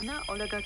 Na ulega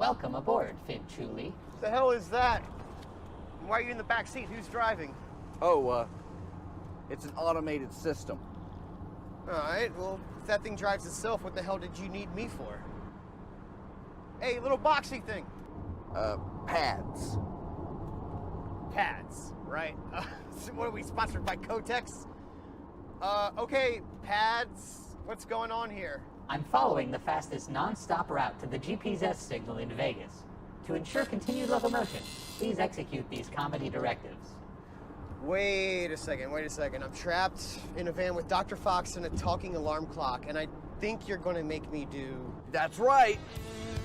Welcome aboard, F Chuli. The hell is that? Why are you in the back seat? Who's driving? Oh, it's an automated system. Alright, well, if that thing drives itself, what the hell did you need me for? Hey, little boxy thing. Pads. Pads, right? So what are we, sponsored by Kotex? Okay, pads. What's going on here? I'm following the fastest non-stop route to the GPS signal in Vegas. To ensure continued locomotion, please execute these comedy directives. Wait a second. I'm trapped in a van with Dr. Faux and a talking alarm clock, and I think you're gonna make me do... That's right.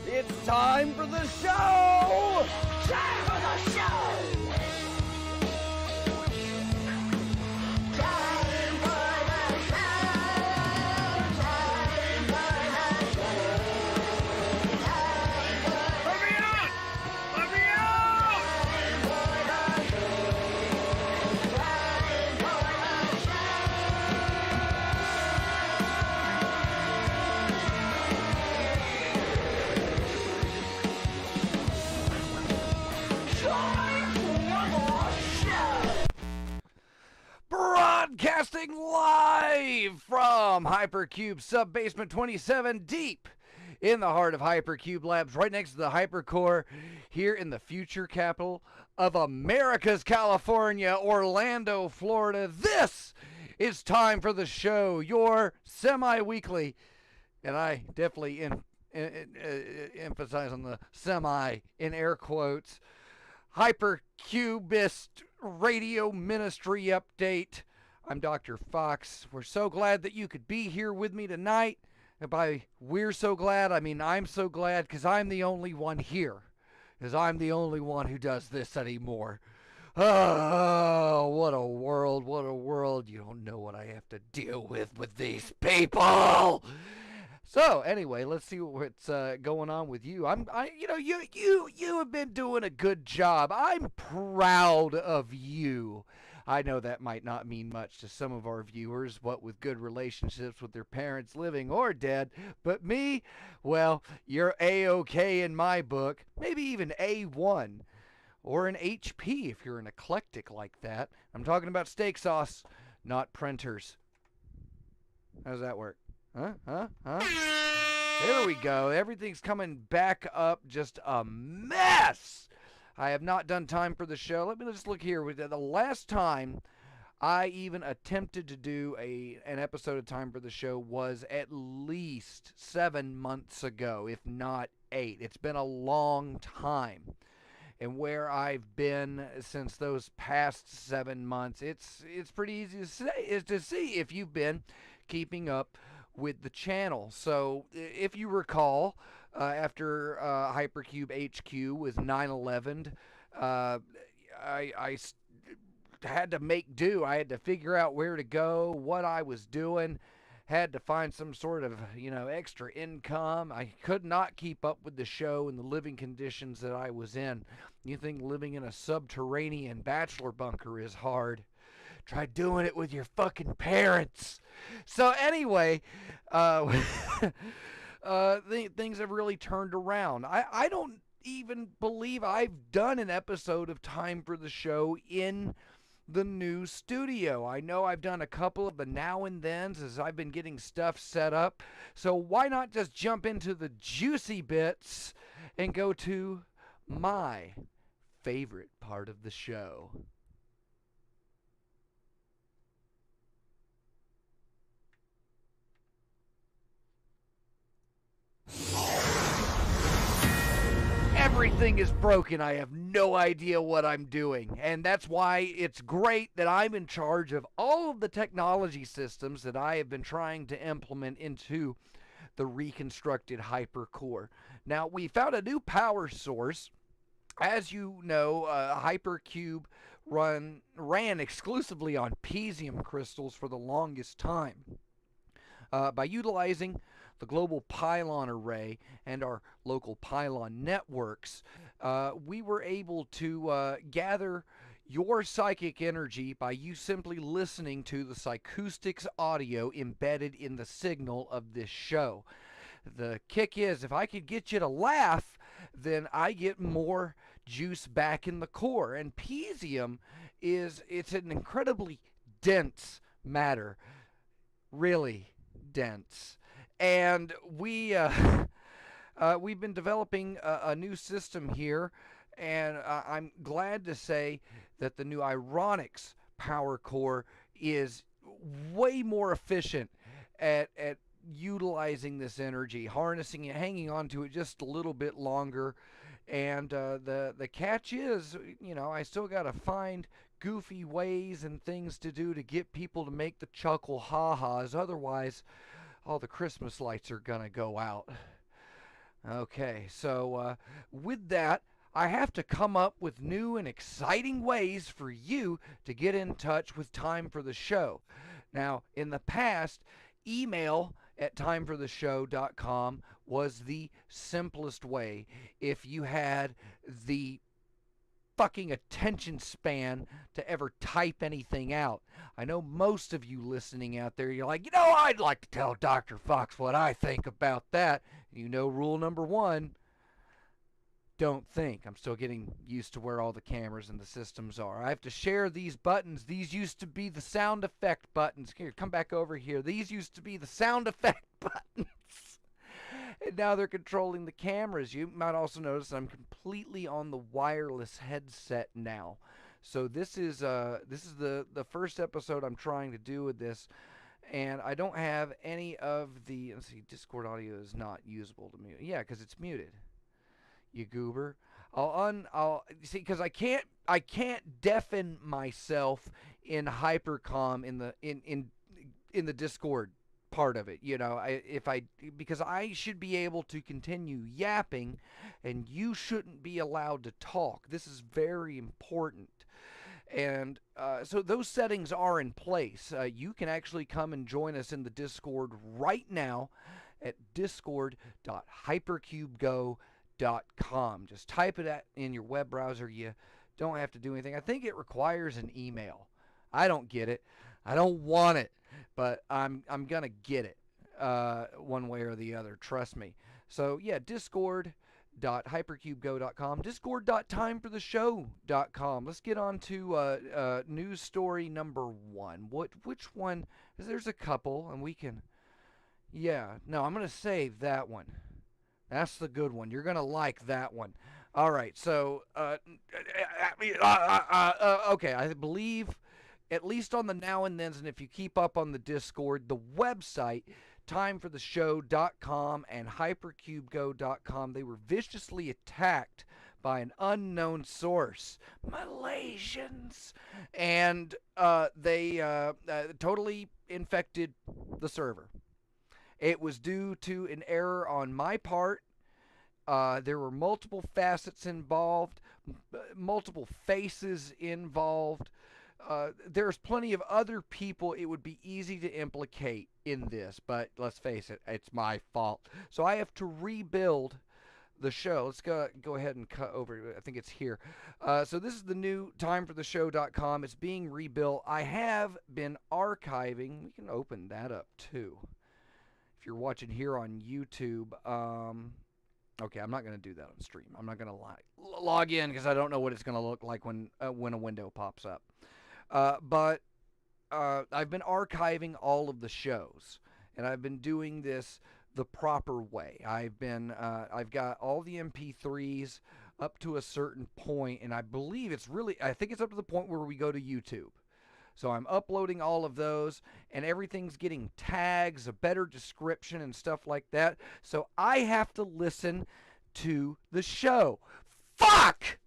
It's time for the show! Time for the show! Broadcasting live from Hypercube Subbasement 27, deep in the heart of Hypercube Labs, right next to the Hypercore, here in the future capital of America's California, Orlando, Florida. This is time for the show, your semi-weekly, and I definitely emphasize on the semi in air quotes, Hypercubist radio ministry update. I'm Dr. Faux. We're so glad that you could be here with me tonight. And by we're so glad, I mean I'm so glad because I'm the only one here. Because I'm the only one who does this anymore. Oh, what a world, what a world. You don't know what I have to deal with these people. So anyway, let's see what's going on with you. You have been doing a good job. I'm proud of you. I know that might not mean much to some of our viewers, what with good relationships with their parents living or dead, but me, well, you're A-okay in my book, maybe even A1, or an HP if you're an eclectic like that. I'm talking about steak sauce, not printers. How does that work? Huh? There we go. Everything's coming back up. Just a mess. I have not done time for the show. Let me just look here. The last time I even attempted to do an episode of Time for the Show was at least 7 months ago, if not 8. It's been a long time. And where I've been since those past 7 months, it's pretty easy to say, is to see if you've been keeping up with the channel. So if you recall, after Hypercube HQ with 9/11, I had to make do. I had to figure out where to go, what I was doing, had to find some sort of, extra income. I could not keep up with the show and the living conditions that I was in. You think living in a subterranean bachelor bunker is hard? Try doing it with your fucking parents. So anyway, things have really turned around. I don't even believe I've done an episode of Time for the Show in the new studio. I know I've done a couple of the now and thens as I've been getting stuff set up. So why not just jump into the juicy bits and go to my favorite part of the show. Everything is broken. I have no idea what I'm doing. And that's why it's great that I'm in charge of all of the technology systems that I have been trying to implement into the reconstructed Hypercore. Now, we found a new power source. As you know, Hypercube ran exclusively on Pesium crystals for the longest time. By utilizing the global pylon array and our local pylon networks, we were able to gather your psychic energy by you simply listening to the psychoustics audio embedded in the signal of this show. The kick is, if I could get you to laugh, then I get more juice back in the core. And pesium it's an incredibly dense matter, really dense. And we've been developing a new system here, and I'm glad to say that the new Ironics power core is way more efficient at utilizing this energy, harnessing it, hanging on to it just a little bit longer. And the catch is, I still got to find goofy ways and things to do to get people to make the chuckle ha-has. Otherwise, all the Christmas lights are going to go out. Okay, so with that, I have to come up with new and exciting ways for you to get in touch with Time for the Show. Now, in the past, email at timefortheshow.com was the simplest way if you had the fucking attention span to ever type anything out. I know most of you listening out there, you're like, I'd like to tell Dr. Fox what I think about that. Rule number 1, don't think. I'm still getting used to where all the cameras and the systems are. I have to share these buttons. These used to be the sound effect buttons. Here, come back over here. These used to be the sound effect buttons. And now they're controlling the cameras. You might also notice I'm completely on the wireless headset now. So this is the first episode I'm trying to do with this, and I don't have any of the. Let's see, Discord audio is not usable to mute. Yeah, because it's muted. You goober. I'll see, because I can't deafen myself in hypercom in the Discord part of it, because I should be able to continue yapping, and you shouldn't be allowed to talk. This is very important. And so those settings are in place. You can actually come and join us in the Discord right now at discord.hypercubego.com. Just type it in your web browser. You don't have to do anything. I think it requires an email. I don't get it. I don't want it, but I'm gonna get it one way or the other. Trust me. So yeah, discord.hypercubego.com, discord.timefortheshow.com. Let's get on to news story number 1. Which one? There's a couple, and we can. Yeah, no, I'm gonna save that one. That's the good one. You're gonna like that one. All right. So okay, I believe, at least on the now and thens, and if you keep up on the Discord, the website, timefortheshow.com and hypercubego.com, they were viciously attacked by an unknown source, Malaysians, and they totally infected the server. It was due to an error on my part. There were multiple facets involved, multiple faces involved. There's plenty of other people it would be easy to implicate in this, but let's face it, it's my fault. So I have to rebuild the show. Let's go ahead and cut over. I think it's here. So this is the new timefortheshow.com. It's being rebuilt. I have been archiving. We can open that up too. If you're watching here on YouTube, okay, I'm not going to do that on stream. I'm not going to log in because I don't know what it's going to look like when a window pops up. But I've been archiving all of the shows, and I've been doing this the proper way. I've got all the MP3s up to a certain point, and I think it's up to the point where we go to YouTube. So I'm uploading all of those, and everything's getting tags, a better description, and stuff like that. So I have to listen to the show. Fuck!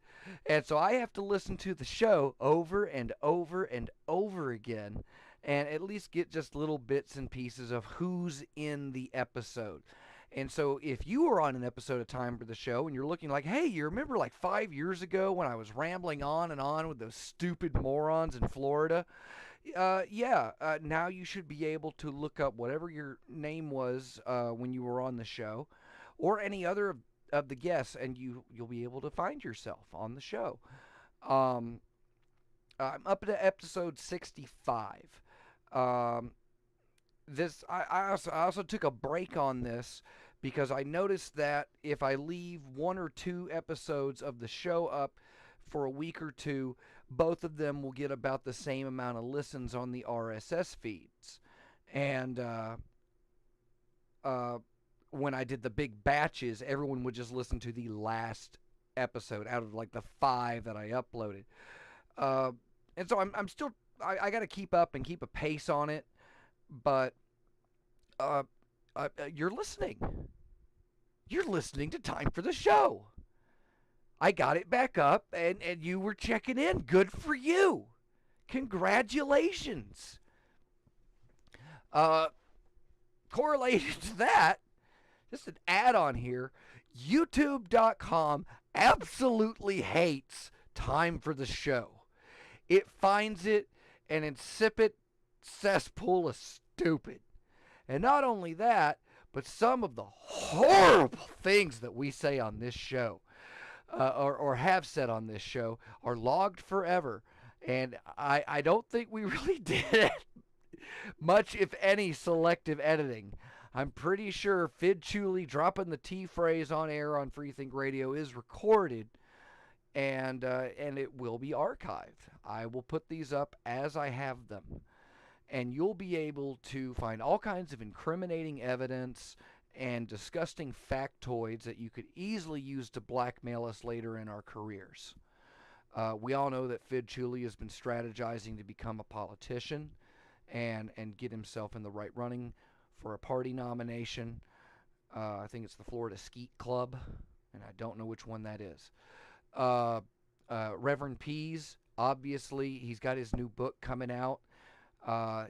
And so I have to listen to the show over and over and over again, and at least get just little bits and pieces of who's in the episode. And so if you were on an episode of Time for the Show and you're looking like, hey, you remember like 5 years ago when I was rambling on and on with those stupid morons in Florida? Now you should be able to look up whatever your name was when you were on the show, or any other of the guests, and you'll be able to find yourself on the show. I'm up to episode 65. I also took a break on this because I noticed that if I leave 1 or 2 episodes of the show up for a week or two, both of them will get about the same amount of listens on the RSS feeds. And when I did the big batches, everyone would just listen to the last episode out of like the 5 that I uploaded. And so I'm still, I got to keep up and keep a pace on it. But you're listening. You're listening to Time for the Show. I got it back up, and you were checking in. Good for you. Congratulations. Correlated to that, just an add-on here, YouTube.com absolutely hates Time for the Show. It finds it an insipid cesspool of stupid. And not only that, but some of the horrible things that we say on this show, or have said on this show, are logged forever. And I don't think we really did much, if any, selective editing. I'm pretty sure F Chuli dropping the T phrase on air on Freethink Radio is recorded, and it will be archived. I will put these up as I have them. And you'll be able to find all kinds of incriminating evidence and disgusting factoids that you could easily use to blackmail us later in our careers. We all know that F Chuli has been strategizing to become a politician and get himself in the right running for a party nomination. I think it's the Florida Skeet Club, and I don't know which one that is. Reverend Pease, obviously, he's got his new book coming out.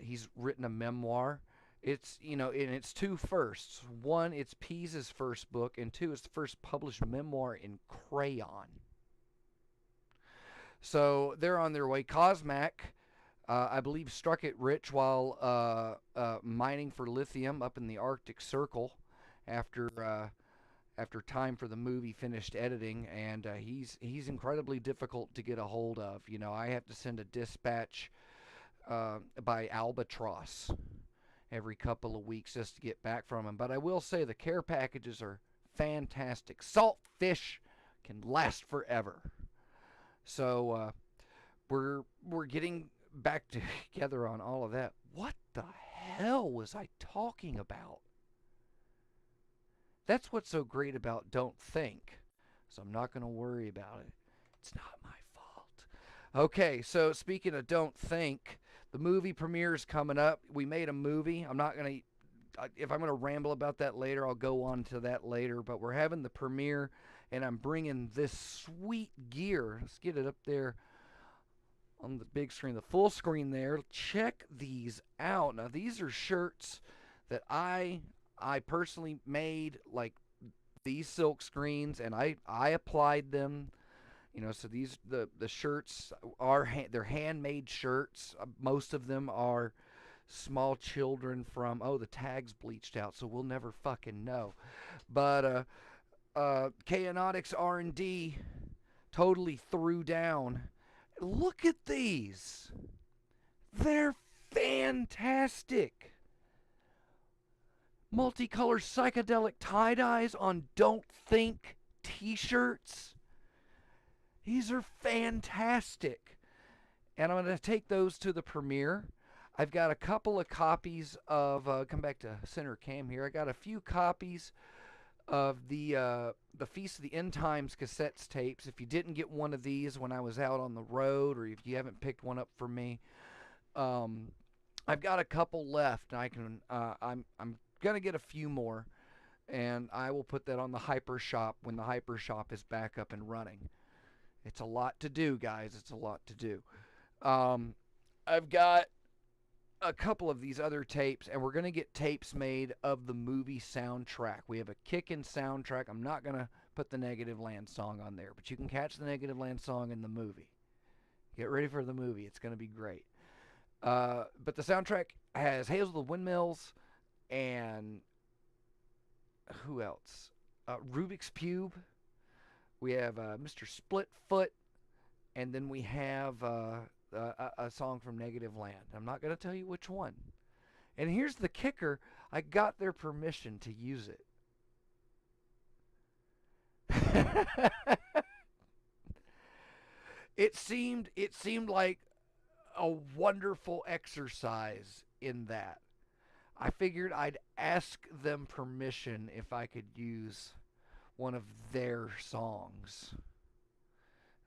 He's written a memoir. It's, and it's 2 firsts. 1, it's Pease's first book, and 2, it's the first published memoir in crayon. So they're on their way. Cosmac, I believe, struck it rich while mining for lithium up in the Arctic Circle after Time for the Movie finished editing, and he's incredibly difficult to get a hold of. I have to send a dispatch by Albatross every couple of weeks just to get back from him. But I will say the care packages are fantastic. Salt fish can last forever. So we're getting back together on all of that. What the hell was I talking about? That's what's so great about Don't Think. So I'm not going to worry about it. It's not my fault. Okay, so speaking of Don't Think, the movie premiere is coming up. We made a movie. I'm not going to, if I'm going to ramble about that later, I'll go on to that later. But we're having the premiere, and I'm bringing this sweet gear. Let's get it up there on the big screen, the full screen there. Check these out. Now, these are shirts that I personally made, like these silk screens, and I applied them. So these the shirts are they're handmade shirts. Most of them are small children from, the tag's bleached out, so we'll never fucking know. But Chaotix R&D totally threw down. Look at these. They're fantastic. Multicolor psychedelic tie-dyes on Don't Think t-shirts. These are fantastic. And I'm going to take those to the premiere. I've got a couple of copies of, come back to center cam here. I got a few copies of the Feast of the End Times cassettes tapes. If you didn't get one of these when I was out on the road, or if you haven't picked one up for me, I've got a couple left. And I can, I'm gonna get a few more, and I will put that on the Hyper Shop when the Hyper Shop is back up and running. It's a lot to do, guys. It's a lot to do. I've got a couple of these other tapes, and we're going to get tapes made of the movie soundtrack. We have a kickin' soundtrack. I'm not going to put the Negative Land song on there, but you can catch the Negative Land song in the movie. Get ready for the movie. It's going to be great. But the soundtrack has Hails of the Windmills and who else? Rubik's Cube. We have Mr. Splitfoot, and then we have a song from Negative Land. I'm not going to tell you which one. And here's the kicker. I got their permission to use it. it seemed like a wonderful exercise in that. I figured I'd ask them permission if I could use one of their songs,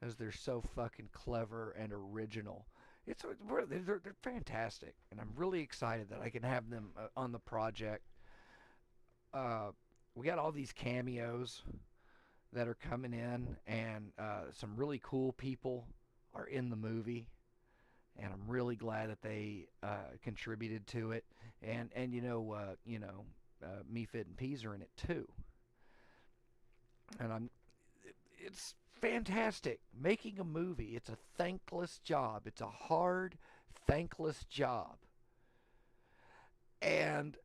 as they're so fucking clever and original. They're fantastic, and I'm really excited that I can have them on the project. We got all these cameos that are coming in, and some really cool people are in the movie, and I'm really glad that they contributed to it. And Meafit and Peas are in it too, and it's fantastic. Making a movie, it's a thankless job. It's a hard, thankless job. And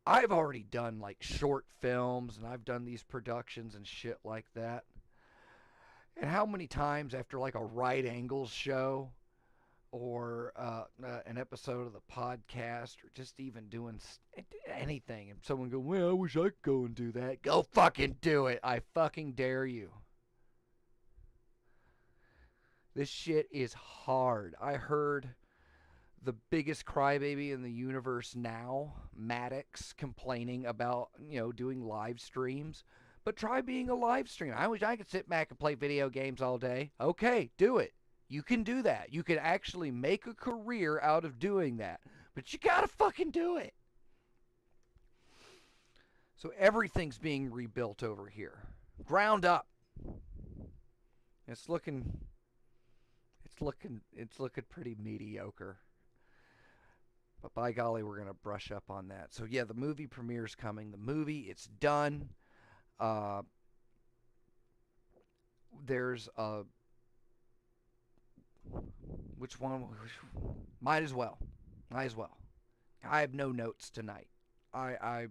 I've already done like short films, and I've done these productions and shit like that. And how many times after like a Right Angles show or an episode of the podcast, or just even doing anything, and someone go, well, I wish I could go and do that. Go fucking do it. I fucking dare you. This shit is hard. I heard the biggest crybaby in the universe now, Maddox, complaining about, doing live streams. But try being a live streamer. I wish I could sit back and play video games all day. Okay, do it. You can do that. You can actually make a career out of doing that. But you gotta fucking do it. So everything's being rebuilt over here. Ground up. It's looking pretty mediocre. But by golly, we're going to brush up on that. So yeah, the movie premiere's coming. The movie, it's done. There's a... Which one? Might as well. I have no notes tonight. I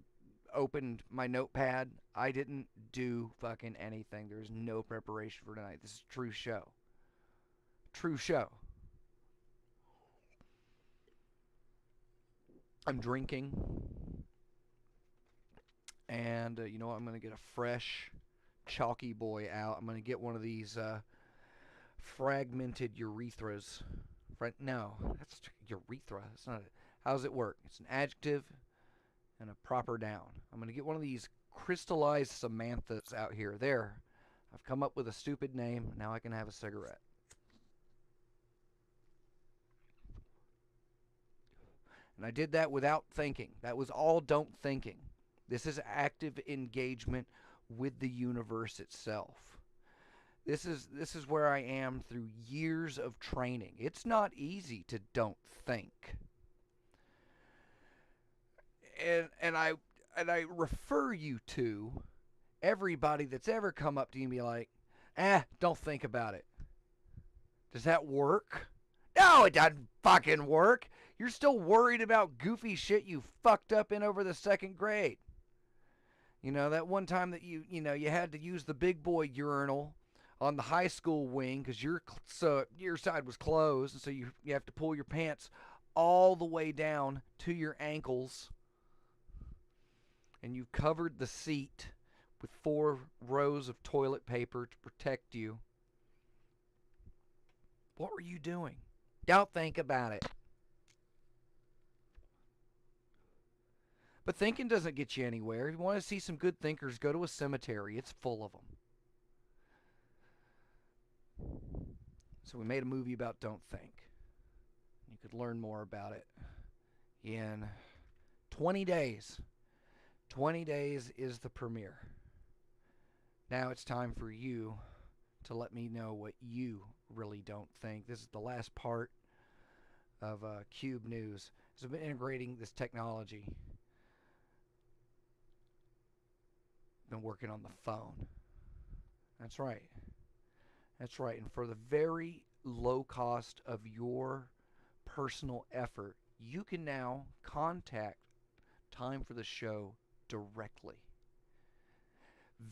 opened my notepad. I didn't do fucking anything. There's no preparation for tonight. This is a true show. True show. I'm drinking. And you know what? I'm going to get a fresh chalky boy out. I'm going to get one of these fragmented urethras. No, that's urethra. It's not. How does it work? It's an adjective and a proper noun. I'm going to get one of these crystallized Samanthas out here. There. I've come up with a stupid name. Now I can have a cigarette. And I did that without thinking. That was all don't thinking. This is active engagement with the universe itself. This is where I am through years of training. It's not easy to don't think. And I refer you to everybody that's ever come up to you and be like, don't think about it. Does that work? No, it doesn't fucking work. You're still worried about goofy shit you fucked up in over the second grade. You know, that one time that you had to use the big boy urinal on the high school wing because your side was closed, and so you have to pull your pants all the way down to your ankles, and you covered the seat with 4 rows of toilet paper to protect you. What were you doing? Don't think about it. But thinking doesn't get you anywhere. If you want to see some good thinkers, go to a cemetery. It's full of them. So we made a movie about Don't Think. You could learn more about it in 20 days. 20 days is the premiere. Now it's time for you to let me know what you really don't think. This is the last part of Cube News. So I've been integrating this technology. Been working on the phone. That's right. That's right. And for the very low cost of your personal effort, you can now contact Time for the Show directly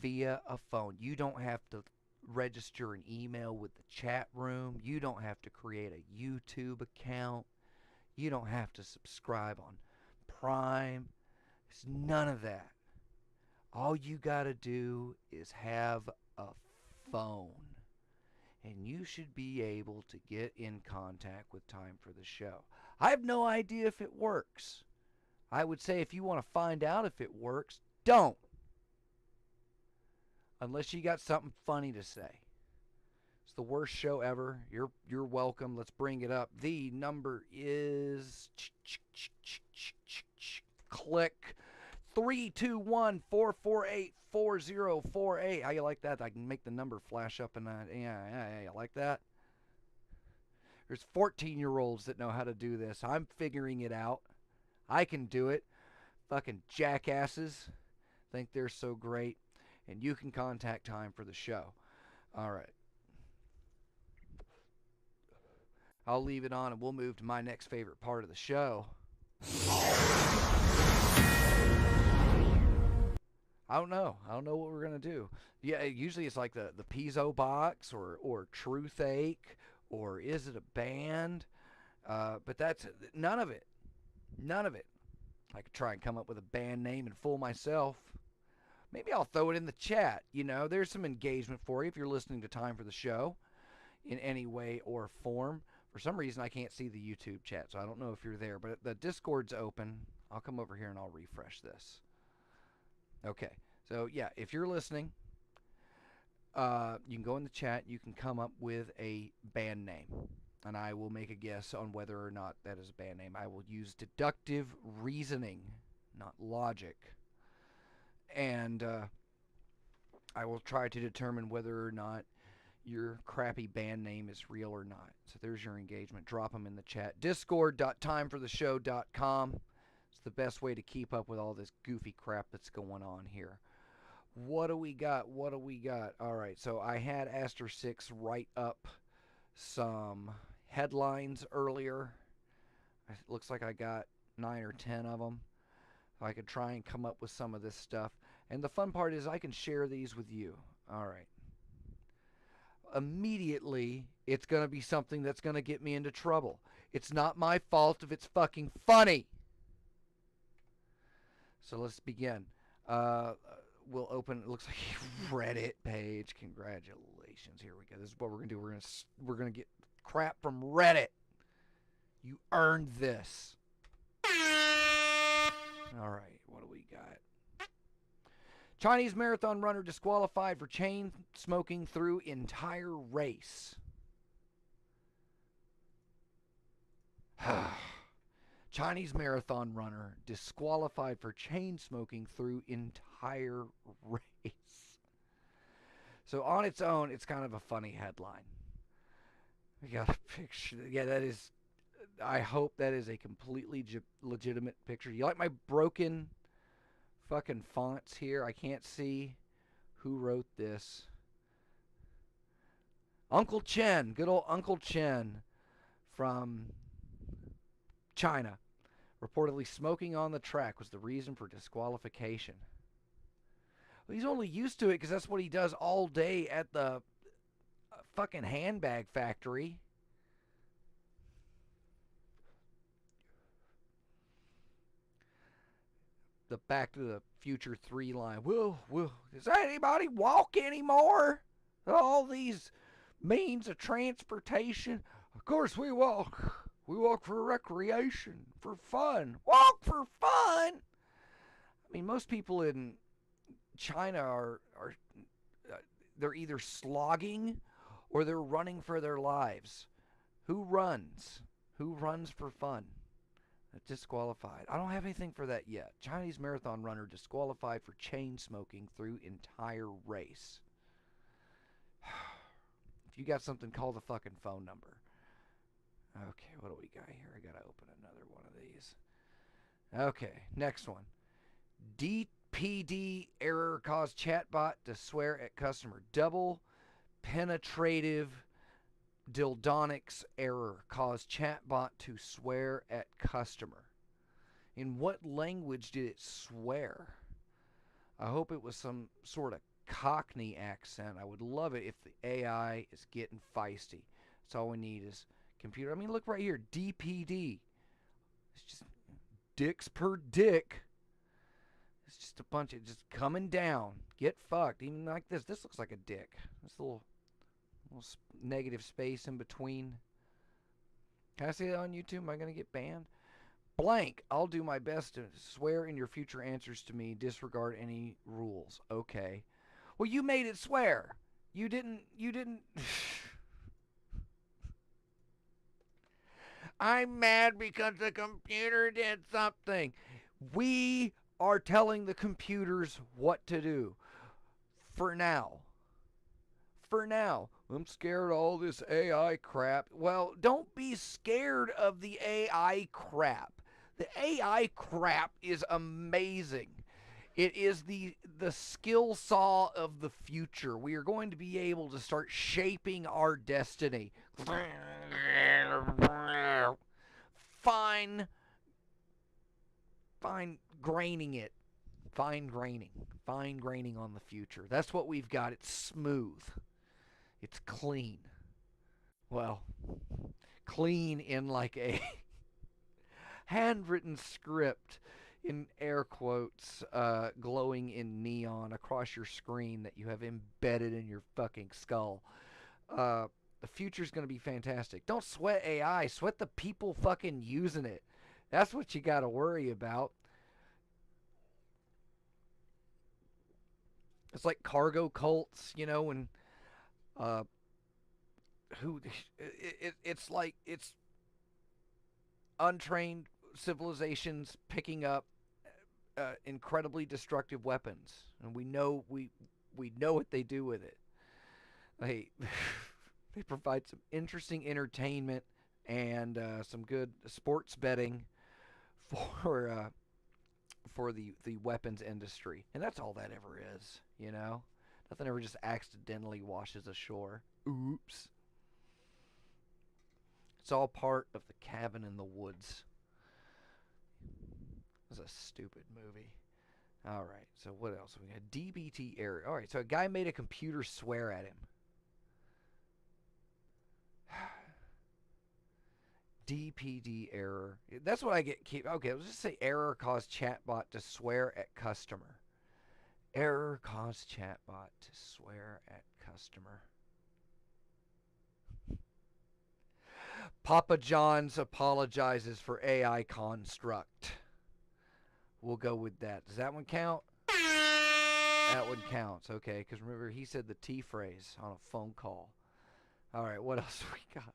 via a phone. You don't have to register an email with the chat room. You don't have to create a YouTube account. You don't have to subscribe on Prime. It's none of that. All you got to do is have a phone. And you should be able to get in contact with Time for the Show. I have no idea if it works. I would say if you want to find out if it works, don't. Unless you got something funny to say. It's the worst show ever. You're welcome. Let's bring it up. The number is click 321-448-4048. How you like that? I can make the number flash up and yeah, you like that? There's 14-year-olds that know how to do this. I'm figuring it out. I can do it. Fucking jackasses think they're so great. And you can contact Time for the Show. All right. I'll leave it on and we'll move to my next favorite part of the show. I don't know what we're going to do. Yeah, usually it's like the Piezo box or Truthake or is it a band? But that's none of it. None of it. I could try and come up with a band name and fool myself. Maybe I'll throw it in the chat. You know, there's some engagement for you if you're listening to Time for the Show in any way or form. For some reason, I can't see the YouTube chat, so I don't know if you're there. But the Discord's open. I'll come over here and I'll refresh this. Okay. So, yeah, if you're listening, you can go in the chat. You can come up with a band name. And I will make a guess on whether or not that is a band name. I will use deductive reasoning, not logic. And I will try to determine whether or not your crappy band name is real or not. So there's your engagement. Drop them in the chat. Discord.timefortheshow.com. It's the best way to keep up with all this goofy crap that's going on here. What do we got? All right, so I had Aster 6 write up some headlines earlier. It looks like I got 9 or 10 of them. I could try and come up with some of this stuff. And the fun part is I can share these with you. All right. Immediately, it's going to be something that's going to get me into trouble. It's not my fault if it's fucking funny. So let's begin. We'll open, it looks like a Reddit page. Congratulations. Here we go. This is what we're going to do. We're going to get crap from Reddit. You earned this. All right, what do we got? Chinese marathon runner disqualified for chain smoking through entire race. Chinese marathon runner disqualified for chain smoking through entire race. So on its own, it's kind of a funny headline. We got a picture. Yeah, that is... I hope that is a completely legitimate picture. You like my broken fucking fonts here? I can't see who wrote this. Uncle Chen, good old Uncle Chen from China. Reportedly smoking on the track was the reason for disqualification. Well, he's only used to it because that's what he does all day at the fucking handbag factory. The Back to the Future 3 line. Well, does anybody walk anymore? All these means of transportation. Of course we walk. We walk for recreation, for fun. Walk for fun. I mean, most people in China are they're either slogging or they're running for their lives. Who runs? Who runs for fun? Disqualified. I don't have anything for that yet. Chinese marathon runner disqualified for chain smoking through entire race. If you got something, call the fucking phone number. Okay, what do we got here? I gotta open another one of these. Okay, next one. DPD error caused chatbot to swear at customer. Double penetrative dildonics error caused chatbot to swear at customer. In what language did it swear? I hope it was some sort of Cockney accent. I would love it if the AI is getting feisty. That's all we need is computer. I mean, look right here. DPD. It's just dicks per dick. It's just a bunch of just coming down. Get fucked. Even like this. This looks like a dick. This little negative space in between. Can I say that on YouTube? Am I going to get banned? Blank. I'll do my best to swear in your future answers to me. Disregard any rules. Okay. Well, you made it swear. You didn't. I'm mad because the computer did something. We are telling the computers what to do. For now. I'm scared of all this AI crap. Well, don't be scared of the AI crap. The AI crap is amazing. It is the skill saw of the future. We are going to be able to start shaping our destiny. Fine graining it. Fine graining on the future. That's what we've got. It's smooth. It's clean. Well, clean in like a handwritten script in air quotes, glowing in neon across your screen that you have embedded in your fucking skull. The future's going to be fantastic. Don't sweat AI. Sweat the people fucking using it. That's what you got to worry about. It's like cargo cults, you know, and it's like it's untrained civilizations picking up incredibly destructive weapons, and we know what they do with it. They provide some interesting entertainment and some good sports betting for the weapons industry, and that's all that ever is, you know. Nothing ever just accidentally washes ashore. Oops. It's all part of the cabin in the woods. That's a stupid movie. All right, so what else? We got DBT error. All right, so a guy made a computer swear at him. DPD error. That's what I get. Okay, let's just say error caused chatbot to swear at customer. Error caused chatbot to swear at customer. Papa John's apologizes for AI construct. We'll go with that. Does that one count? That one counts. Okay, because remember he said the T phrase on a phone call. All right, what else we got?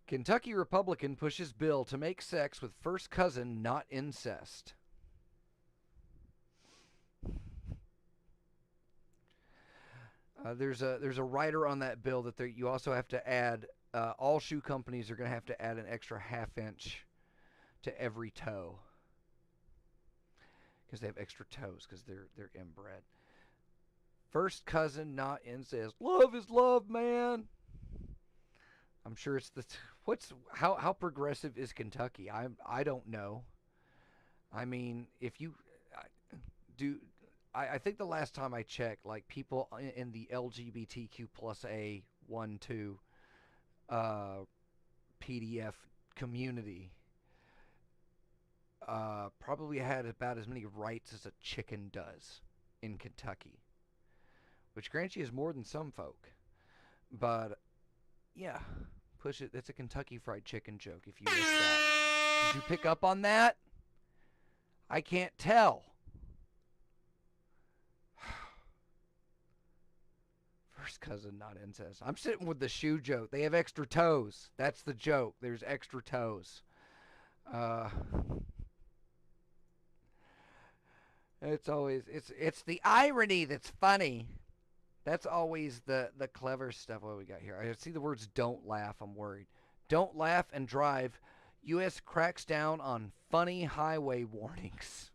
Kentucky Republican pushes bill to make sex with first cousin not incest. There's a rider on that bill that you also have to add. All shoe companies are going to have to add an extra half-inch to every toe because they have extra toes because they're inbred. First cousin not incest. Love is love, man. I'm sure it's how progressive is Kentucky? I don't know. I mean, if you do, I think the last time I checked, like people in the LGBTQ plus A1-2 PDF community probably had about as many rights as a chicken does in Kentucky, which grants you is more than some folk, but yeah. Push it. It's a Kentucky Fried Chicken joke if you missed that. Did you pick up on that? I can't tell. First cousin, not incest. I'm sitting with the shoe joke. They have extra toes. That's the joke. There's extra toes. It's the irony that's funny. That's always the clever stuff. What we got here? I see the words "don't laugh." I'm worried. Don't laugh and drive. U.S. cracks down on funny highway warnings.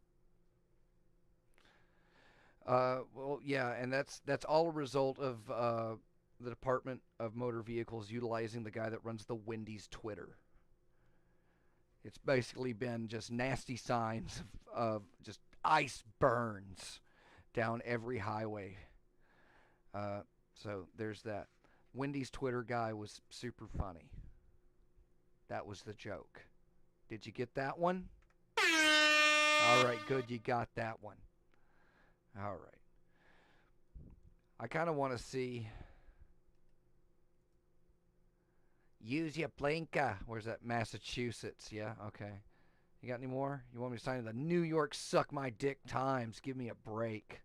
Well, yeah, and that's all a result of the Department of Motor Vehicles utilizing the guy that runs the Wendys Twitter. It's basically been just nasty signs of just ice burns down every highway. So there's that. Wendy's Twitter guy was super funny. That was the joke. Did you get that one? All right, good. You got that one. All right. I kind of want to see. Use your blinker. Where's that? Massachusetts. Yeah, okay. You got any more? You want me to sign the New York Suck My Dick Times? Give me a break.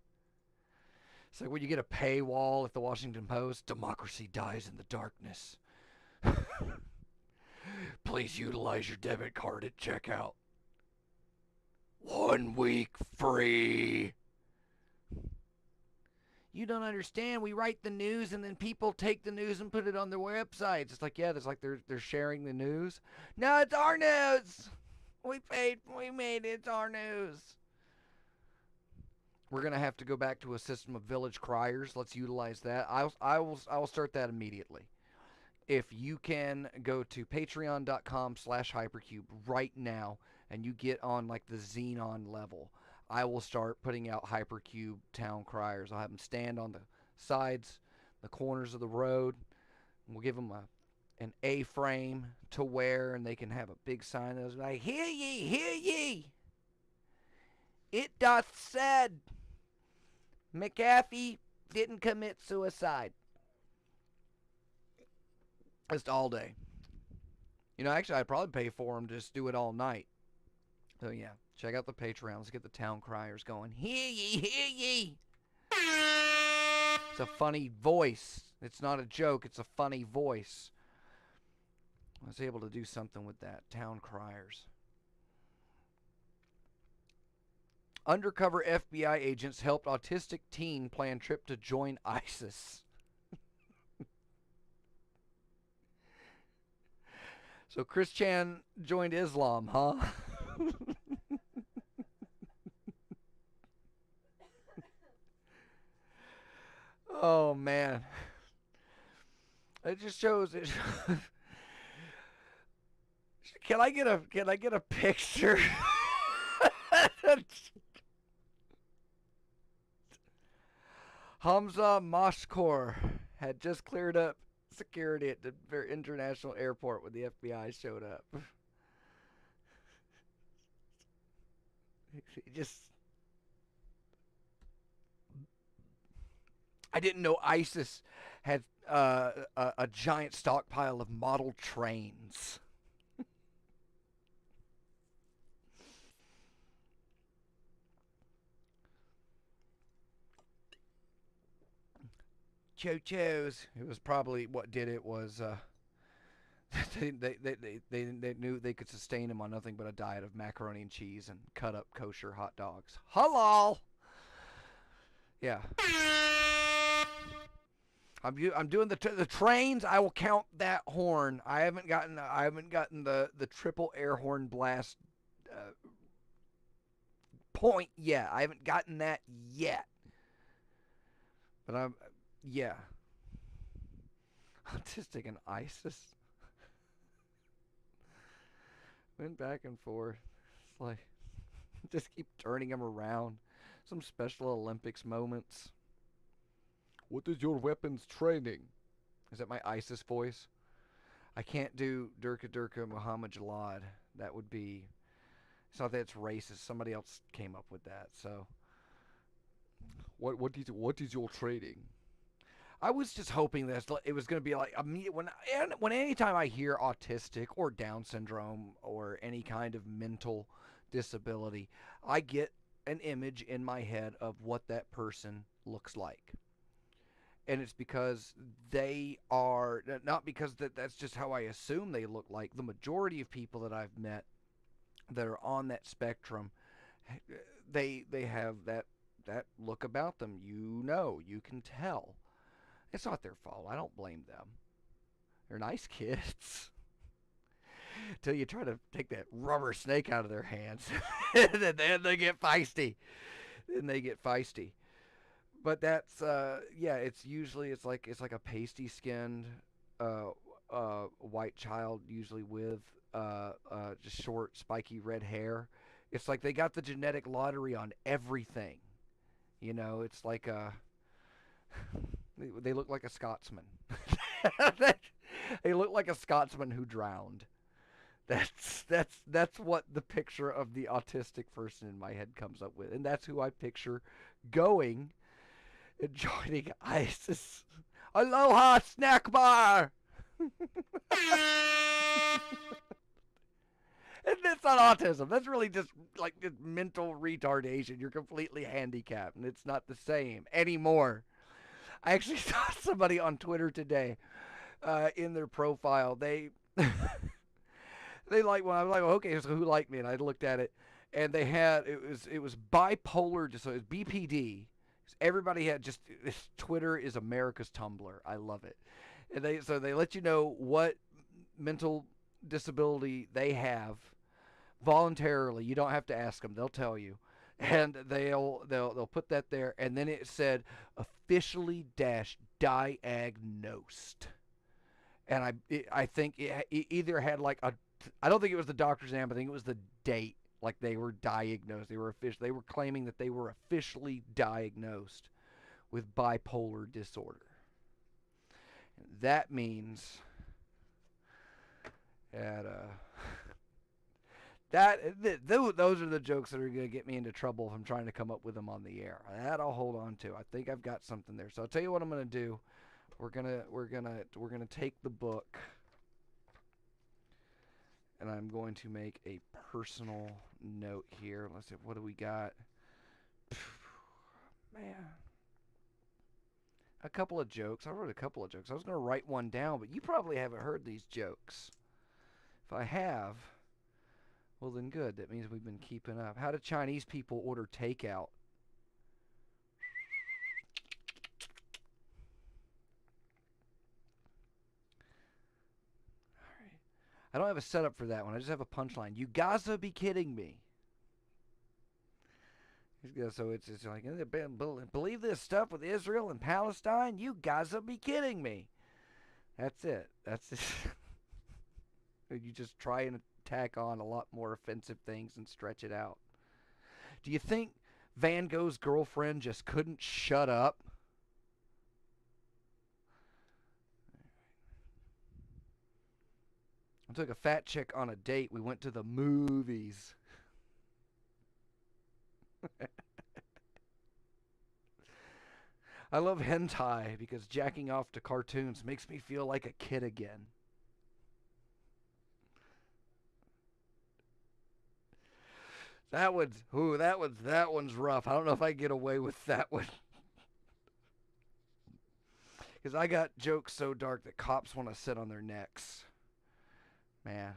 It's like when you get a paywall at the Washington Post, democracy dies in the darkness. Please utilize your debit card at checkout. 1 week free. You don't understand. We write the news and then people take the news and put it on their websites. It's like, yeah, it's like they're sharing the news. No, it's our news. We made it. It's our news. We're gonna have to go back to a system of village criers. Let's utilize that. I will start that immediately. If you can go to patreon.com/hypercube right now and you get on like the Xenon level, I will start putting out Hypercube town criers. I'll have them stand on the sides, the corners of the road. We'll give them an A-frame to wear, and they can have a big sign that says, like, hear ye. It doth said, McAfee didn't commit suicide. Just all day. You know, actually, I'd probably pay for them to just do it all night. So, yeah, check out the Patreon. Let's get the town criers going. Hear ye. It's a funny voice. It's not a joke. It's a funny voice. I was able to do something with that. Town criers. Undercover FBI agents helped autistic teen plan trip to join ISIS. So Chris Chan joined Islam, huh? Oh man. It just shows it. Can I get a picture? Hamza Mashkour had just cleared up security at the international airport when the FBI showed up. I didn't know ISIS had a giant stockpile of model trains. Cho-chos. It was probably what did it was they knew they could sustain him on nothing but a diet of macaroni and cheese and cut up kosher hot dogs. Halal. Yeah. I'm doing the trains. I will count that horn. I haven't gotten the triple air horn blast point yet. I haven't gotten that yet. But yeah. Autistic and ISIS. Went back and forth. It's like, just keep turning them around. Some Special Olympics moments. What is your weapons training? Is that my ISIS voice? I can't do Durka Muhammad Jalad. That would be... It's not that it's racist. Somebody else came up with that. So, what is your training? I was just hoping that it was going to be like when anytime I hear autistic or Down syndrome or any kind of mental disability, I get an image in my head of what that person looks like. And it's because they are, not because that's just how I assume they look like. The majority of people that I've met that are on that spectrum, they have that look about them. You can tell. It's not their fault. I don't blame them. They're nice kids. Till you try to take that rubber snake out of their hands. Then they get feisty. But that's it's usually it's like a pasty skinned white child, usually with just short spiky red hair. It's like they got the genetic lottery on everything. You know, it's like they look like a Scotsman. They look like a Scotsman who drowned. That's what the picture of the autistic person in my head comes up with, and that's who I picture going and joining ISIS. Aloha snack bar. And that's not autism. That's really just like just mental retardation. You're completely handicapped, and it's not the same anymore. I actually saw somebody on Twitter today in their profile. They they like when I was like, well, okay, so who liked me? And I looked at it, and they had it was bipolar, so it was BPD. Everybody had just Twitter is America's Tumblr. I love it, and they let you know what mental disability they have voluntarily. You don't have to ask them; they'll tell you, and they'll put that there, and then it said officially diagnosed, and I think it either had like a, I don't think it was the doctor's name, I think it was the date, like they were diagnosed, they were claiming that they were officially diagnosed with bipolar disorder. That means those are the jokes that are going to get me into trouble if I'm trying to come up with them on the air. That I'll hold on to. I think I've got something there. So I'll tell you what I'm going to do. We're gonna take the book, and I'm going to make a personal note here. Let's see, what do we got? Man, a couple of jokes. I wrote a couple of jokes. I was going to write one down, but you probably haven't heard these jokes. If I have, well then good. That means we've been keeping up. How do Chinese people order takeout? Alright. I don't have a setup for that one. I just have a punchline. You gotta be kidding me. So it's like, believe this stuff with Israel and Palestine? You gotta be kidding me. That's it. That's it. You just try and tack on a lot more offensive things and stretch it out. Do you think Van Gogh's girlfriend just couldn't shut up? I took a fat chick on a date. We went to the movies. I love hentai because jacking off to cartoons makes me feel like a kid again. That one's rough. I don't know if I can get away with that one. Because I got jokes so dark that cops want to sit on their necks. Man.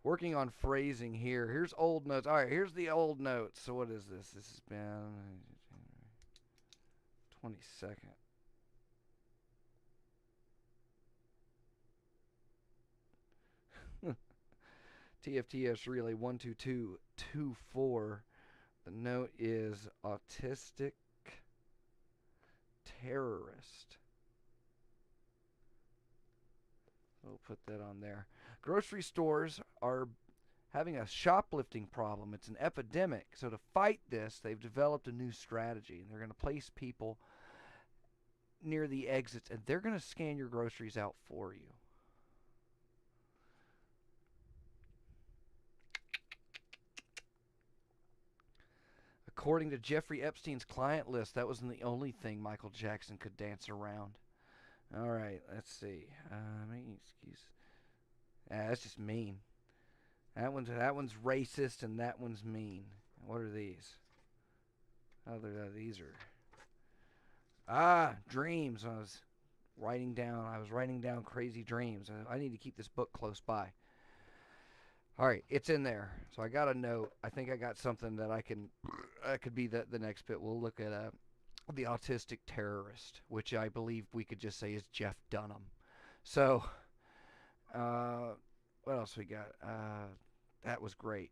Working on phrasing here. Here's old notes. All right, here's the old notes. So what is this? This has been 22nd. TFTS Relay 12224. The note is Autistic Terrorist. We'll put that on there. Grocery stores are having a shoplifting problem. It's an epidemic. So to fight this, they've developed a new strategy. And they're going to place people near the exits, and they're going to scan your groceries out for you. According to Jeffrey Epstein's client list, that wasn't the only thing Michael Jackson could dance around. All right, let's see. Excuse. That's just mean. That one's racist, and that one's mean. What are these? Oh, these are dreams. I was writing down crazy dreams. I need to keep this book close by. All right, it's in there. So I got a note. I think I got something that could be the next bit. We'll look at the Autistic Terrorist, which I believe we could just say is Jeff Dunham. So, what else we got? That was great.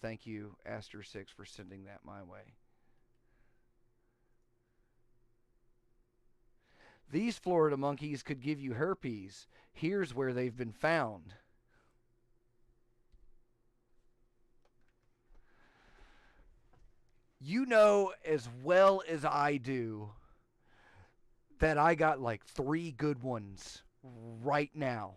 Thank you, Aster6, for sending that my way. These Florida monkeys could give you herpes. Here's where they've been found. You know as well as I do that I got like 3 good ones right now.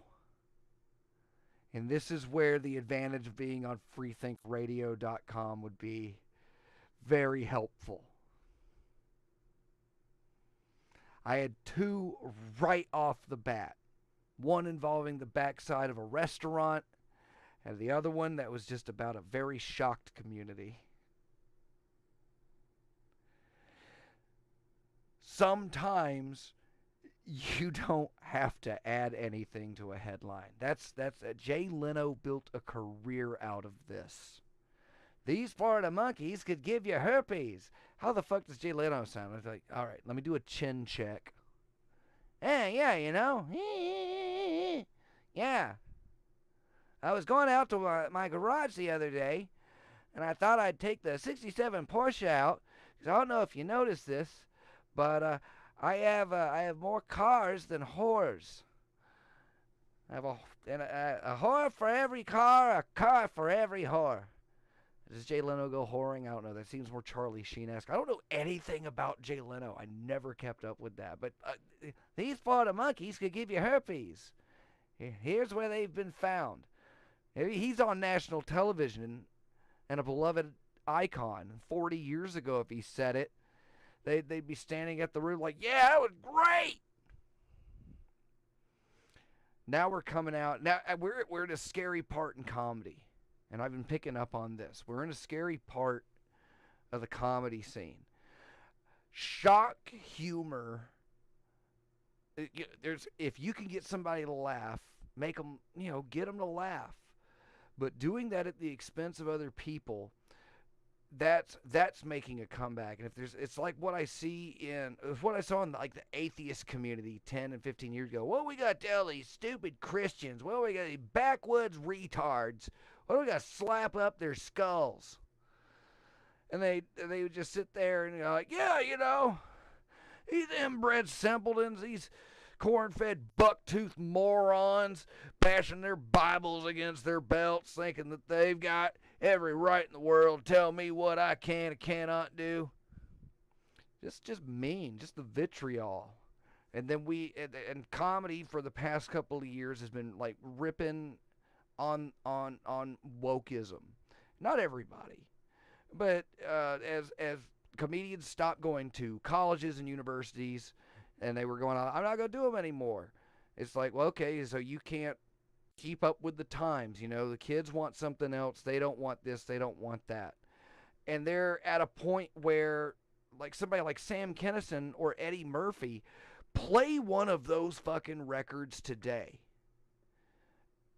And this is where the advantage of being on freethinkradio.com would be very helpful. I had two right off the bat. One involving the backside of a restaurant, and the other one that was just about a very shocked community. Sometimes you don't have to add anything to a headline. That's Jay Leno built a career out of this. These Florida monkeys could give you herpes. How the fuck does Jay Leno sound? I was like, all right, let me do a chin check. Yeah, you know. Yeah. I was going out to my garage the other day, and I thought I'd take the 67 Porsche out, because I don't know if you noticed this, but I have more cars than whores. I have a whore for every car, a car for every whore. Does Jay Leno go whoring? I don't know. That seems more Charlie Sheen-esque. I don't know anything about Jay Leno. I never kept up with that. But these Florida monkeys could give you herpes. Here's where they've been found. He's on national television and a beloved icon. 40 years ago, if he said it, they'd be standing at the room like, yeah, that was great. Now we're coming out. Now we're at a scary part in comedy. And I've been picking up on this. We're in a scary part of the comedy scene. Shock humor. If you can get somebody to laugh, make them, get them to laugh. But doing that at the expense of other people, that's making a comeback. And it's like what I saw in like the atheist community 10 and 15 years ago. Well, we got to tell these stupid Christians. Well, we got these backwoods retards. Well, we got to slap up their skulls. And they would just sit there and go like, yeah, these inbred simpletons, these corn-fed buck-toothed morons bashing their Bibles against their belts, thinking that they've got every right in the world to tell me what I can and cannot do. Just mean, just the vitriol. And then and comedy for the past couple of years has been like ripping on wokeism. Not everybody, but as comedians stopped going to colleges and universities, and they were going, I'm not going to do them anymore. It's like, well, okay, so you can't keep up with the times. The kids want something else. They don't want this. They don't want that. And they're at a point where, like, somebody like Sam Kinison or Eddie Murphy play one of those fucking records today.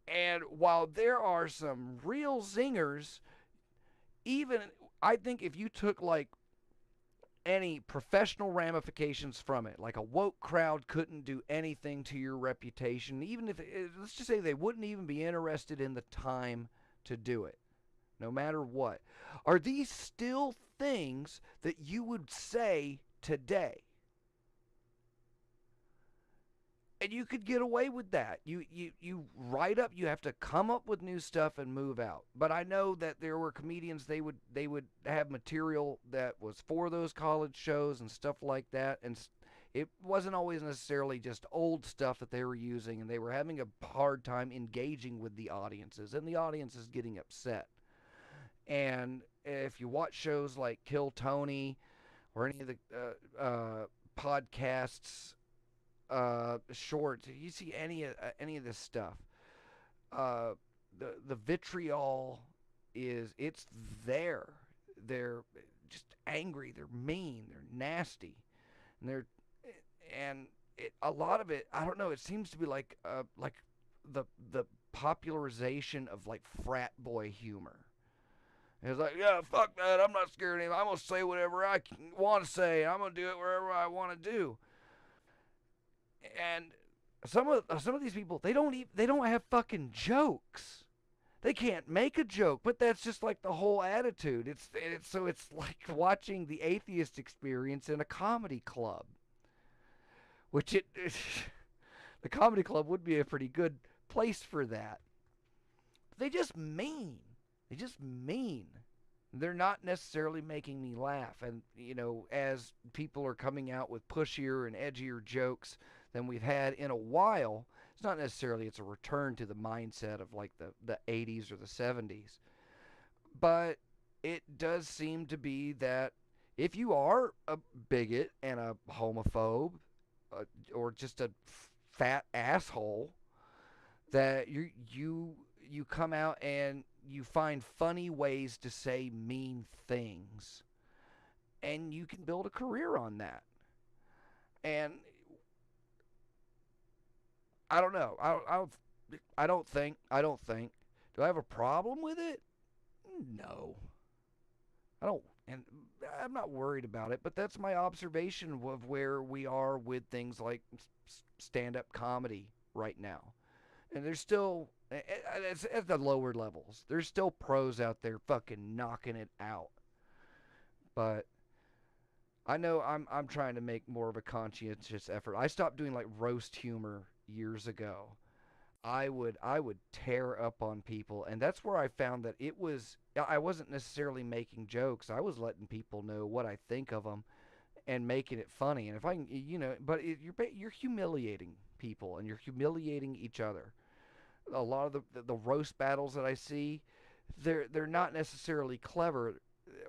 And while there are some real zingers, even I think if you took like any professional ramifications from it, like a woke crowd couldn't do anything to your reputation, even if, let's just say they wouldn't even be interested in the time to do it, no matter what. Are these still things that you would say today? And you could get away with that. You write up, you have to come up with new stuff and move out. But I know that there were comedians, they would have material that was for those college shows and stuff like that. And it wasn't always necessarily just old stuff that they were using, and they were having a hard time engaging with the audiences, and the audience is getting upset. And if you watch shows like Kill Tony or any of the podcasts, shorts, you see any of this stuff, the vitriol it's there. They're just angry, they're mean, they're nasty, and a lot of it, I don't know, it seems to be like the popularization of like frat boy humor. It's like, yeah, fuck that, I'm not scared of anything, I'm gonna say whatever I want to say, I'm gonna do it wherever I want to do. And some of these people, they don't have fucking jokes. They can't make a joke, but that's just like the whole attitude. It's like watching the atheist experience in a comedy club, which the comedy club would be a pretty good place for that. They just mean. They're not necessarily making me laugh. And as people are coming out with pushier and edgier jokes than we've had in a while, It's not necessarily it's a return to the mindset of like the 80s or the 70s. But it does seem to be that if you are a bigot and a homophobe or just a fat asshole, that you come out and you find funny ways to say mean things, and you can build a career on that. And I don't know. I don't think. Do I have a problem with it? No. I don't, and I'm not worried about it, but that's my observation of where we are with things like stand-up comedy right now. And there's still, it's at the lower levels, there's still pros out there fucking knocking it out. But I know I'm trying to make more of a conscientious effort. I stopped doing like roast humor years ago. I would tear up on people, and that's where I found that I wasn't necessarily making jokes. I was letting people know what I think of them and making it funny. And if I can, but you're humiliating people and you're humiliating each other. A lot of the roast battles that I see, they're not necessarily clever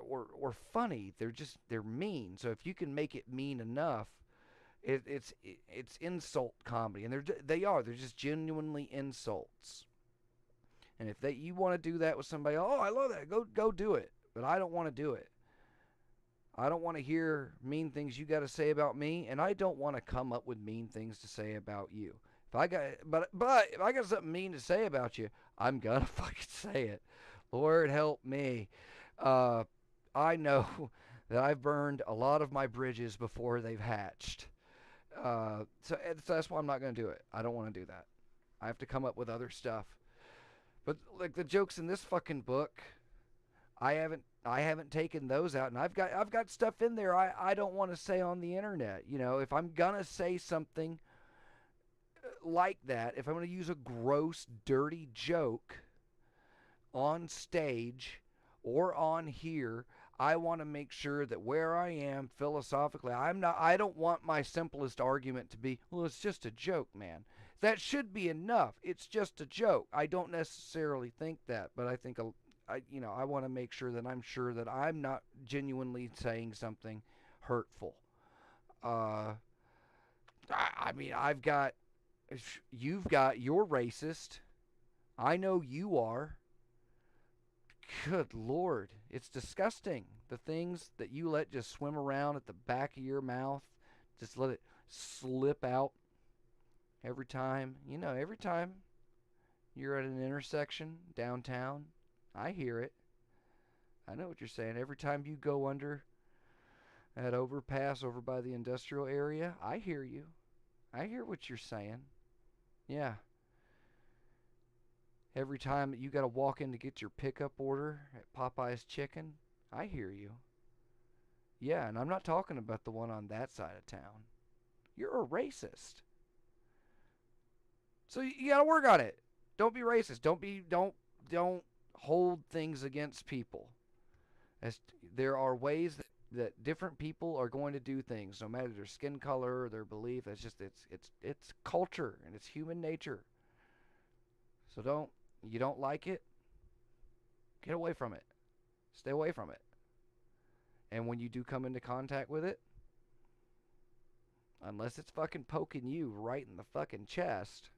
or funny. They're mean. So if you can make it mean enough, it's insult comedy, and they're just genuinely insults. And if you want to do that with somebody, oh, I love that, go do it. But I don't want to do it. I don't want to hear mean things you got to say about me, and I don't want to come up with mean things to say about you. If I got something mean to say about you, I'm gonna fucking say it. Lord help me. I know that I've burned a lot of my bridges before they've hatched. So that's why I'm not going to do it. I don't want to do that. I have to come up with other stuff. But like the jokes in this fucking book, I haven't taken those out, and I've got stuff in there I don't want to say on the internet. If I'm gonna say something like that, if I'm gonna use a gross, dirty joke on stage or on here, I want to make sure that where I am philosophically, I don't want my simplest argument to be, well, it's just a joke, man. That should be enough. It's just a joke. I don't necessarily think that, but I think I want to make sure that I'm sure that I'm not genuinely saying something hurtful. I mean, you're racist. I know you are. Good Lord, it's disgusting. The things that you let just swim around at the back of your mouth, just let it slip out every time. Every time you're at an intersection downtown, I hear it. I know what you're saying. Every time you go under that overpass over by the industrial area, I hear you. I hear what you're saying. Yeah. Every time that you got to walk in to get your pickup order at Popeye's Chicken, I hear you. Yeah, and I'm not talking about the one on that side of town. You're a racist. So you got to work on it. Don't be racist. Don't hold things against people. There are ways that different people are going to do things, no matter their skin color or their belief. It's culture and it's human nature. So you don't like it, get away from it. Stay away from it. And when you do come into contact with it, unless it's fucking poking you right in the fucking chest,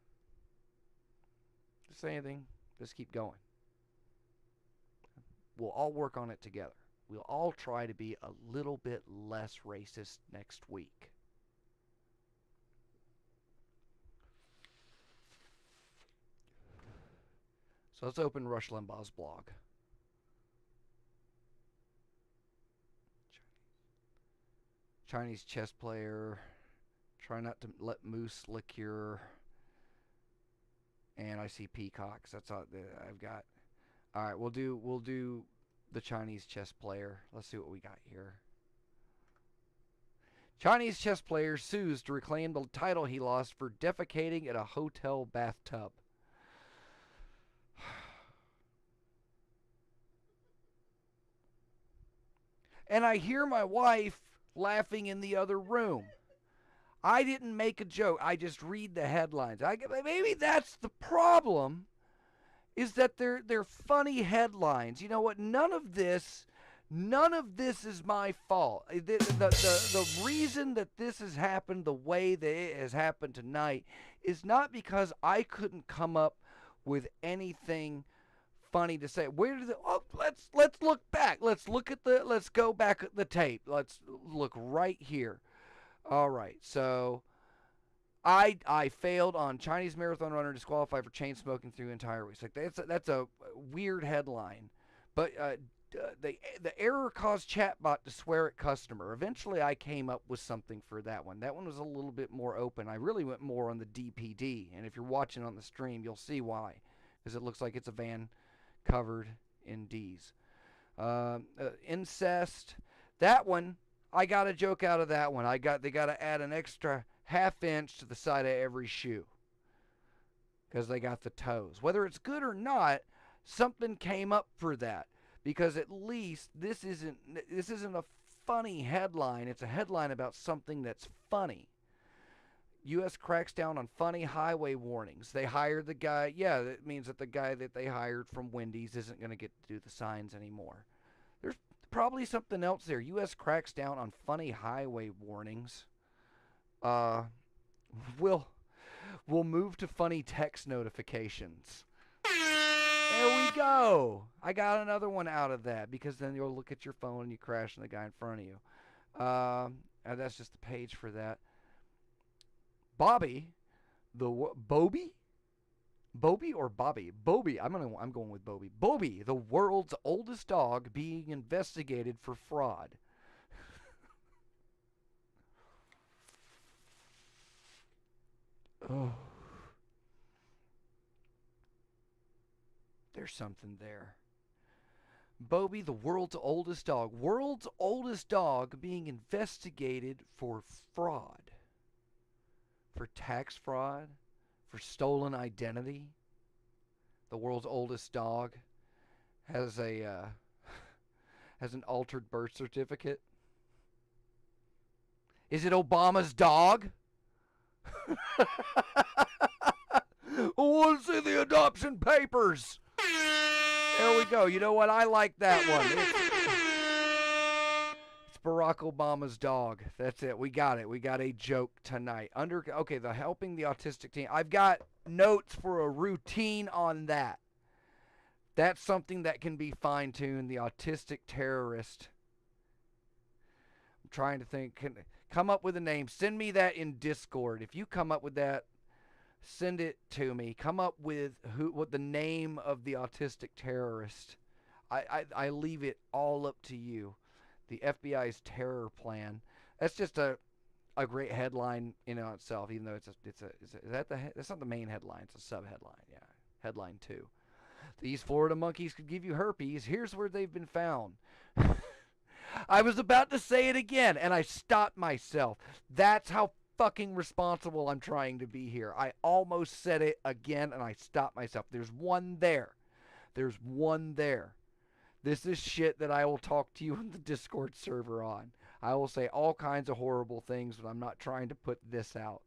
just say anything, just keep going. We'll all work on it together. We'll all try to be a little bit less racist next week. So let's open Rush Limbaugh's blog. Chinese chess player. Try not to let moose lick your. And I see peacocks. That's all I've got. All right, we'll do the Chinese chess player. Let's see what we got here. Chinese chess player sues to reclaim the title he lost for defecating in a hotel bathtub. And I hear my wife laughing in the other room. I didn't make a joke. I just read the headlines. Maybe that's the problem, is that they're funny headlines. You know what? None of this is my fault. The reason that this has happened the way that it has happened tonight is not because I couldn't come up with anything funny to say. Let's look back. Let's go back at the tape. Let's look right here. All right, so I failed on Chinese marathon runner disqualified for chain smoking through entire weeks. Like that's a weird headline, but the error caused chatbot to swear at customer. Eventually, I came up with something for that one. That one was a little bit more open. I really went more on the DPD, and if you're watching on the stream, you'll see why, because it looks like it's a van covered in D's. Incest. That one, I got a joke out of that one. They got to add an extra half inch to the side of every shoe because they got the toes. Whether it's good or not, something came up for that, because at least this isn't a funny headline. It's a headline about something that's funny. U.S. cracks down on funny highway warnings. They hired the guy. Yeah, that means that the guy that they hired from Wendys isn't going to get to do the signs anymore. There's probably something else there. U.S. cracks down on funny highway warnings. We'll move to funny text notifications. There we go. I got another one out of that, because then you'll look at your phone and you crash on the guy in front of you. That's just the page for that. Bobby, Bobby or Bobby? Bobby. I'm going with Bobby. Bobby, the world's oldest dog, being investigated for fraud. Oh. There's something there. Bobby, the world's oldest dog. World's oldest dog being investigated for fraud. For tax fraud. For stolen identity. The world's oldest dog has an altered birth certificate. Is it Obama's dog? I want to see the adoption papers. There we go. You know what? I like that one. It's Barack Obama's dog. That's it. We got it. We got a joke tonight. The helping the autistic team. I've got notes for a routine on that. That's something that can be fine-tuned. The Autistic Terrorist. I'm trying to think. Come up with a name. Send me that in Discord. If you come up with that, send it to me. Come up with what the name of the Autistic Terrorist. I leave it all up to you. The FBI's terror plan. That's just a great headline in and of itself. Even though that's not the main headline. It's a sub headline. Yeah, headline 2. These Florida monkeys could give you herpes. Here's where they've been found. I was about to say it again, and I stopped myself. That's how fucking responsible I'm trying to be here. I almost said it again, and I stopped myself. There's one there. There's one there. This is shit that I will talk to you on the Discord server on. I will say all kinds of horrible things, but I'm not trying to put this out.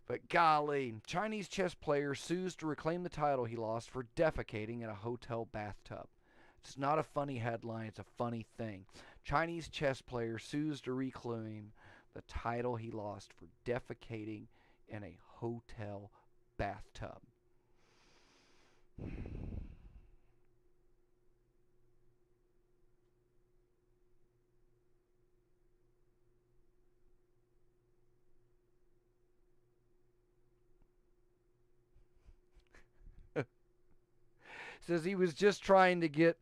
But golly, Chinese chess player sues to reclaim the title he lost for defecating in a hotel bathtub. It's not a funny headline, it's a funny thing. Chinese chess player sues to reclaim the title he lost for defecating in a hotel bathtub. Says he was just trying to get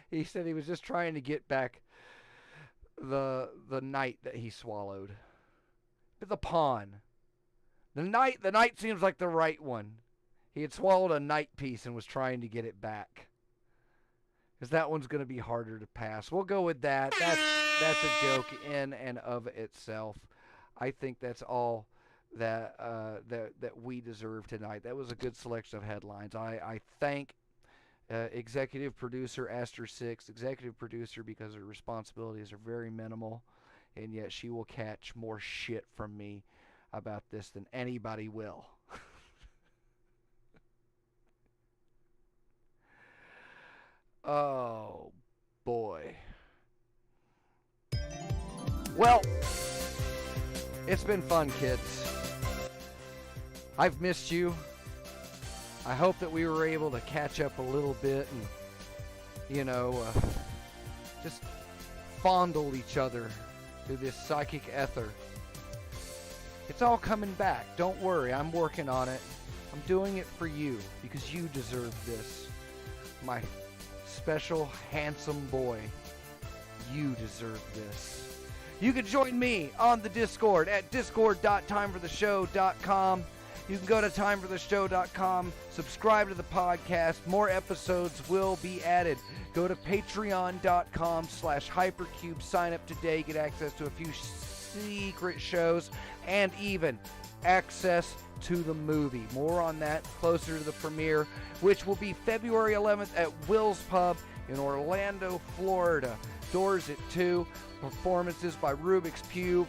he said he was just trying to get back the knight that he swallowed. The pawn. The knight seems like the right one. He had swallowed a knight piece and was trying to get it back. Because that one's going to be harder to pass. We'll go with that. That's a joke in and of itself. I think that's all that we deserve tonight. That was a good selection of headlines. I thank executive producer Aster 6, executive producer, because her responsibilities are very minimal, and yet she will catch more shit from me about this than anybody will. Oh, boy. Well, it's been fun, kids. I've missed you. I hope that we were able to catch up a little bit and, just fondle each other through this psychic ether. It's all coming back. Don't worry, I'm working on it. I'm doing it for you because you deserve this. My special, handsome boy. You deserve this. You can join me on the Discord at discord.timefortheshow.com. You can go to timefortheshow.com, subscribe to the podcast. More episodes will be added. Go to patreon.com/hypercube. Sign up today. Get access to a few secret shows and even access to the movie. More on that closer to the premiere, which will be February 11th at Will's Pub in Orlando, Florida. Doors at 2. Performances by Rubik's Pew.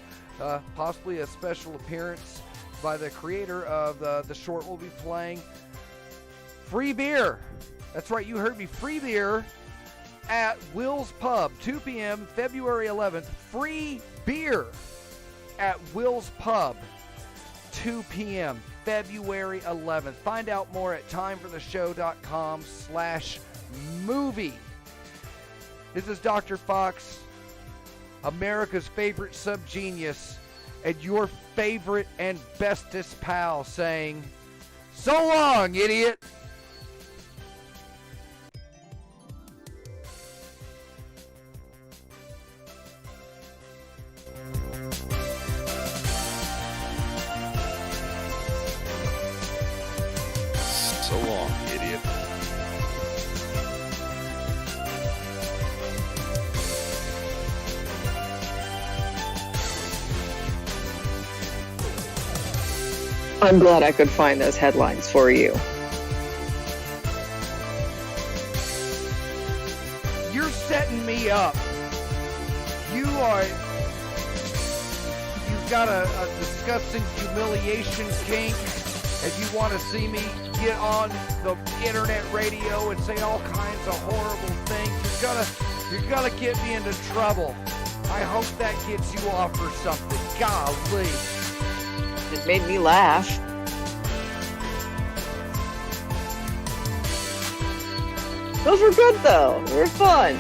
Possibly a special appearance by the creator of the short we'll be playing. Free beer. That's right, you heard me. Free beer at Will's Pub, 2 p.m., February 11th. Free beer at Will's Pub, 2 p.m., February 11th. Find out more at timefortheshow.com/movie. This is Dr. Fox, America's favorite subgenius, and your favorite and bestest pal, saying, so long, idiot! So long, idiot. I'm glad I could find those headlines for you. You're setting me up. You've got a disgusting humiliation kink, and you want to see me get on the internet radio and say all kinds of horrible things. You're gonna get me into trouble. I hope that gets you off or something. Golly. It made me laugh. Those were good, though. They were fun.